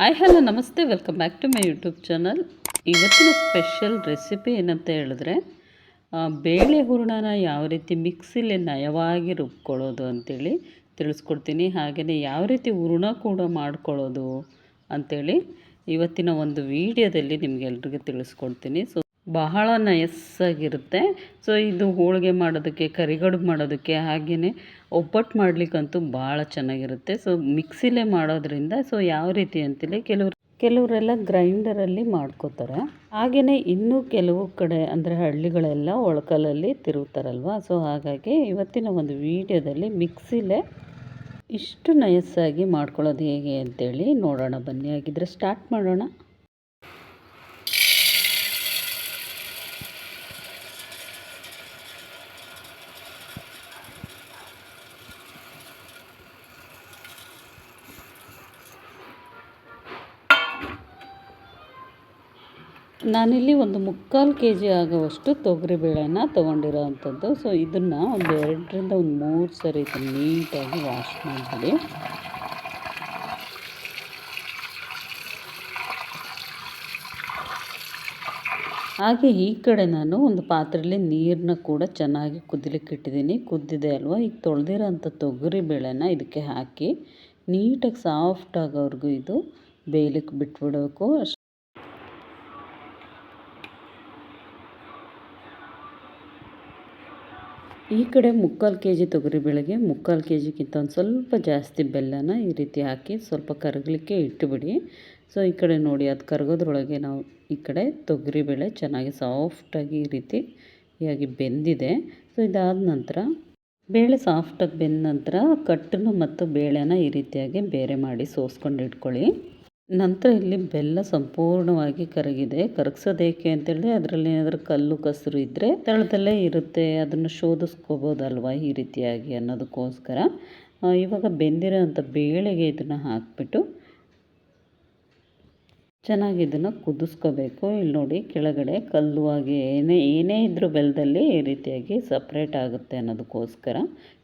Hi hello ನಮಸ್ತೆ, welcome back to my YouTube channel. ಇವತ್ತಿನ special recipe ಏನಂತ ಹೇಳಿದ್ರೆ ಬೇಳೆ ಹೂರಣನ ಯಾವ ರೀತಿ ಮಿಕ್ಸಿಲಿ ನಯವಾಗಿ ರುಬ್ಕೊಳ್ಳೋದು ಅಂಥೇಳಿ ತಿಳಿಸ್ಕೊಡ್ತೀನಿ. ಹಾಗೆಯೇ ಯಾವ ರೀತಿ ಹೂರಣ ಕೂಡ ಮಾಡ್ಕೊಳ್ಳೋದು ಅಂಥೇಳಿ ಇವತ್ತಿನ ಒಂದು ವಿಡಿಯೋದಲ್ಲಿ ನಿಮಗೆಲ್ರಿಗೂ ತಿಳಿಸ್ಕೊಡ್ತೀನಿ. ಸೊ ಬಹಳ ನಯಸ್ಸಾಗಿರುತ್ತೆ. ಸೊ ಇದು ಹೋಳಿಗೆ ಮಾಡೋದಕ್ಕೆ, ಕರಿಗಡುಬು ಮಾಡೋದಕ್ಕೆ, ಹಾಗೆಯೇ ಒಬ್ಬಟ್ಟು ಮಾಡಲಿಕ್ಕಂತೂ ಭಾಳ ಚೆನ್ನಾಗಿರುತ್ತೆ. ಸೊ ಮಿಕ್ಸಿಲೇ ಮಾಡೋದ್ರಿಂದ ಸೊ ಯಾವ ರೀತಿ ಅಂತೇಳಿ ಕೆಲವರೆಲ್ಲ ಗ್ರೈಂಡರಲ್ಲಿ ಮಾಡ್ಕೋತಾರೆ. ಹಾಗೆಯೇ ಇನ್ನೂ ಕೆಲವು ಕಡೆ ಅಂದರೆ ಹಳ್ಳಿಗಳೆಲ್ಲ ಒಳಕಲ್ಲಲ್ಲಿ ತಿರುಗ್ತಾರಲ್ವ. ಸೊ ಹಾಗಾಗಿ ಇವತ್ತಿನ ಒಂದು ವಿಡಿಯೋದಲ್ಲಿ ಮಿಕ್ಸಿಲೇ ಇಷ್ಟು ನಯಸ್ಸಾಗಿ ಮಾಡ್ಕೊಳ್ಳೋದು ಹೇಗೆ ಅಂತೇಳಿ ನೋಡೋಣ ಬನ್ನಿ. ಹಾಗಿದ್ರೆ ಸ್ಟಾರ್ಟ್ ಮಾಡೋಣ. ನಾನಿಲ್ಲಿ ಒಂದು 3/4 kg ಆಗುವಷ್ಟು ತೊಗರಿಬೇಳೆನ ತೊಗೊಂಡಿರೋ ಅಂಥದ್ದು. ಸೊ ಇದನ್ನು ಒಂದು 2ರಿಂದ 3 ಸರಿ ನೀಟಾಗಿ ವಾಶ್ ಮಾಡಿಬಿಡಿ. ಹಾಗೆ ಈ ಕಡೆ ನಾನು ಒಂದು ಪಾತ್ರೆಯಲ್ಲಿ ನೀರನ್ನ ಕೂಡ ಚೆನ್ನಾಗಿ ಕುದಿಲಿಕ್ಕೆ ಇಟ್ಟಿದ್ದೀನಿ. ಕುದ್ದಿದೆ ಅಲ್ವಾ, ಈಗ ತೊಳೆದಿರೋ ಅಂಥ ತೊಗರಿಬೇಳೆನ ಇದಕ್ಕೆ ಹಾಕಿ ನೀಟಾಗಿ ಸಾಫ್ಟ್ ಆಗೋವರೆಗೂ ಇದು ಬೇಯಲಿಕ್ಕೆ ಬಿಟ್ಬಿಡಬೇಕು. ಈ ಕಡೆ 3/4 kg ತೊಗರಿಬೇಳೆಗೆ 3/4 kgಗಿಂತ ಒಂದು ಸ್ವಲ್ಪ ಜಾಸ್ತಿ ಬೆಲ್ಲನ ಈ ರೀತಿ ಹಾಕಿ ಸ್ವಲ್ಪ ಕರಗಲಿಕ್ಕೆ ಇಟ್ಟುಬಿಡಿ. ಸೊ ಈ ಕಡೆ ನೋಡಿ, ಅದು ಕರಗೋದ್ರೊಳಗೆ ನಾವು ಈ ಕಡೆ ತೊಗರಿಬೇಳೆ ಚೆನ್ನಾಗಿ ಸಾಫ್ಟಾಗಿ ಈ ರೀತಿಯಾಗಿ ಬೆಂದಿದೆ. ಸೊ ಇದಾದ ನಂತರ ಬೇಳೆ ಸಾಫ್ಟಾಗಿ ಬೆಂದ ನಂತರ ಕಟ್ಟನ್ನು ಮತ್ತು ಬೇಳೆನ ಈ ರೀತಿಯಾಗಿ ಬೇರೆ ಮಾಡಿ ಸೋಸ್ಕೊಂಡು ಇಟ್ಕೊಳ್ಳಿ. ನಂತರ ಇಲ್ಲಿ ಬೆಲ್ಲ ಸಂಪೂರ್ಣವಾಗಿ ಕರಗಿದೆ. ಕರಗಿಸೋದೇಕೆ ಅಂತೇಳಿದ್ರೆ ಅದರಲ್ಲಿ ಏನಾದರೂ ಕಲ್ಲು ಕಸರು ಇದ್ದರೆ ತಳದಲ್ಲೇ ಇರುತ್ತೆ, ಅದನ್ನು ಶೋಧಿಸ್ಕೋಬೋದಲ್ವ ಈ ರೀತಿಯಾಗಿ ಅನ್ನೋದಕ್ಕೋಸ್ಕರ ಇವಾಗ ಬೆಂದಿರೋ ಅಂಥ ಬೇಳೆಗೆ ಇದನ್ನು ಹಾಕಿಬಿಟ್ಟು ಚೆನ್ನಾಗಿ ಇದನ್ನು ಕುದಿಸ್ಕೋಬೇಕು. ಇಲ್ಲಿ ನೋಡಿ, ಕೆಳಗಡೆ ಕಲ್ಲು ಆಗಿ ಏನೇ ಇದ್ದರೂ ಬೆಲ್ಲದಲ್ಲಿ ಈ ರೀತಿಯಾಗಿ ಸಪ್ರೇಟ್ ಆಗುತ್ತೆ ಅನ್ನೋದಕ್ಕೋಸ್ಕರ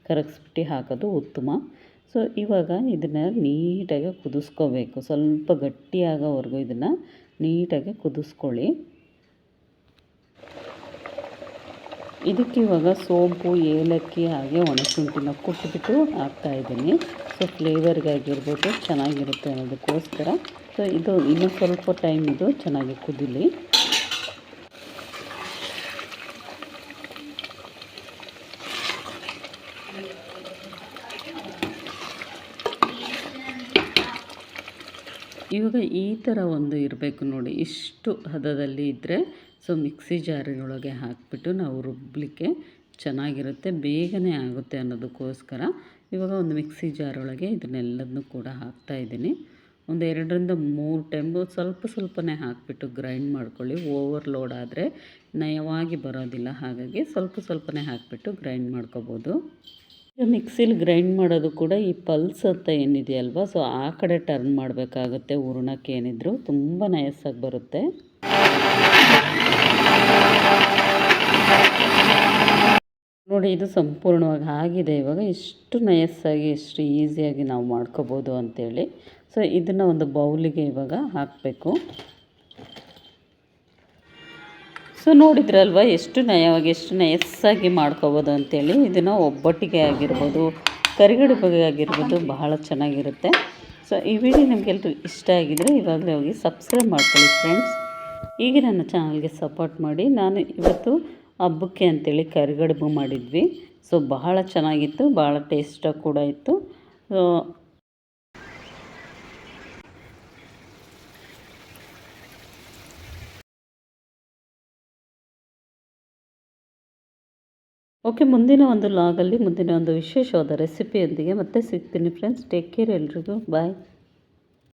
ಕರಗಿಸ್ಬಿಟ್ಟು ಹಾಕೋದು ಉತ್ತಮ. ಸೊ ಇವಾಗ ಇದನ್ನು ನೀಟಾಗಿ ಕುದಿಸ್ಕೋಬೇಕು. ಸ್ವಲ್ಪ ಗಟ್ಟಿಯಾಗೋವರೆಗೂ ಇದನ್ನು ನೀಟಾಗಿ ಕುದಿಸ್ಕೊಳ್ಳಿ. ಇದಕ್ಕೆ ಇವಾಗ ಸೋಂಪು, ಏಲಕ್ಕಿ ಹಾಗೆ ಒಣಶುಂಠಿನ ಕುಟ್ಬಿಟ್ಟು ಹಾಕ್ತಾಯಿದ್ದೀನಿ. ಸೊ ಫ್ಲೇವರ್ಗಾಗಿರ್ಬೋದು ಚೆನ್ನಾಗಿರುತ್ತೆ ಅನ್ನೋದಕ್ಕೋಸ್ಕರ. ಸೊ ಇದು ಇನ್ನೂ ಸ್ವಲ್ಪ ಟೈಮ್ ಇದು ಚೆನ್ನಾಗಿ ಕುದೀಲಿ. ಇವಾಗ ಈ ಥರ ಒಂದು ಇರಬೇಕು ನೋಡಿ, ಇಷ್ಟು ಹದದಲ್ಲಿ ಇದ್ದರೆ ಸೊ ಮಿಕ್ಸಿ ಜಾರಿನೊಳಗೆ ಹಾಕಿಬಿಟ್ಟು ನಾವು ರುಬ್ಬಲಿಕ್ಕೆ ಚೆನ್ನಾಗಿರುತ್ತೆ, ಬೇಗನೆ ಆಗುತ್ತೆ ಅನ್ನೋದಕ್ಕೋಸ್ಕರ ಇವಾಗ ಒಂದು ಮಿಕ್ಸಿ ಜಾರೊಳಗೆ ಇದನ್ನೆಲ್ಲದನ್ನೂ ಕೂಡ ಹಾಕ್ತಾಯಿದ್ದೀನಿ. ಒಂದು 2ರಿಂದ 3 ಟೈಮು ಸ್ವಲ್ಪನೇ ಹಾಕಿಬಿಟ್ಟು ಗ್ರೈಂಡ್ ಮಾಡ್ಕೊಳ್ಳಿ. ಓವರ್ಲೋಡ್ ಆದರೆ ನಯವಾಗಿ ಬರೋದಿಲ್ಲ, ಹಾಗಾಗಿ ಸ್ವಲ್ಪನೇ ಹಾಕಿಬಿಟ್ಟು ಗ್ರೈಂಡ್ ಮಾಡ್ಕೋಬೋದು. ಮಿಕ್ಸಿಲಿ ಗ್ರೈಂಡ್ ಮಾಡೋದು ಕೂಡ ಈ ಪಲ್ಸ್ ಅಂತ ಏನಿದೆಯಲ್ವ, ಸೊ ಆ ಕಡೆ ಟರ್ನ್ ಮಾಡಬೇಕಾಗುತ್ತೆ. ಹೂರಣಕ್ಕೆ ಏನಿದ್ರು ತುಂಬ ನಯಸ್ಸಾಗಿ ಬರುತ್ತೆ. ನೋಡಿ, ಇದು ಸಂಪೂರ್ಣವಾಗಿ ಆಗಿದೆ. ಇವಾಗ ಇಷ್ಟು ನಯಸ್ಸಾಗಿ ಎಷ್ಟು ಈಸಿಯಾಗಿ ನಾವು ಮಾಡ್ಕೋಬೋದು ಅಂಥೇಳಿ. ಸೊ ಇದನ್ನು ಒಂದು ಬೌಲಿಗೆ ಇವಾಗ ಹಾಕಬೇಕು. ಸೊ ನೋಡಿದ್ರಲ್ವ ಎಷ್ಟು ನಯವಾಗಿ, ಎಷ್ಟು ನಯಸ್ಸಾಗಿ ಮಾಡ್ಕೋಬೋದು ಅಂಥೇಳಿ. ಇದನ್ನು ಒಬ್ಬಟ್ಟಿಗೆ ಆಗಿರ್ಬೋದು, ಕರಿಗಡುಬಿಗೆ ಆಗಿರ್ಬೋದು ಬಹಳ ಚೆನ್ನಾಗಿರುತ್ತೆ. ಸೊ ಈ ವಿಡಿಯೋ ನಿಮಗೆಲ್ಲರೂ ಇಷ್ಟ ಆಗಿದರೆ ಇವಾಗಲೇ ಹೋಗಿ ಸಬ್ಸ್ಕ್ರೈಬ್ ಮಾಡ್ಕೊಳ್ಳಿ ಫ್ರೆಂಡ್ಸ್. ಈಗ ನನ್ನ ಚಾನಲ್ಗೆ ಸಪೋರ್ಟ್ ಮಾಡಿ. ನಾನು ಇವತ್ತು ಹಬ್ಬಕ್ಕೆ ಅಂಥೇಳಿ ಕರಿಗಡುಬು ಮಾಡಿದ್ವಿ. ಸೊ ಬಹಳ ಚೆನ್ನಾಗಿತ್ತು, ಭಾಳ ಟೇಸ್ಟಾಗಿ ಕೂಡ ಇತ್ತು. ಓಕೆ, ಮುಂದಿನ ಒಂದು ಲಾಗಲ್ಲಿ ಮುಂದಿನ ಒಂದು ವಿಶೇಷವಾದ ರೆಸಿಪಿಯೊಂದಿಗೆ ಮತ್ತೆ ಸಿಗ್ತೀನಿ ಫ್ರೆಂಡ್ಸ್. ಟೇಕ್ ಕೇರ್ ಎಲ್ರಿಗೂ, ಬಾಯ್.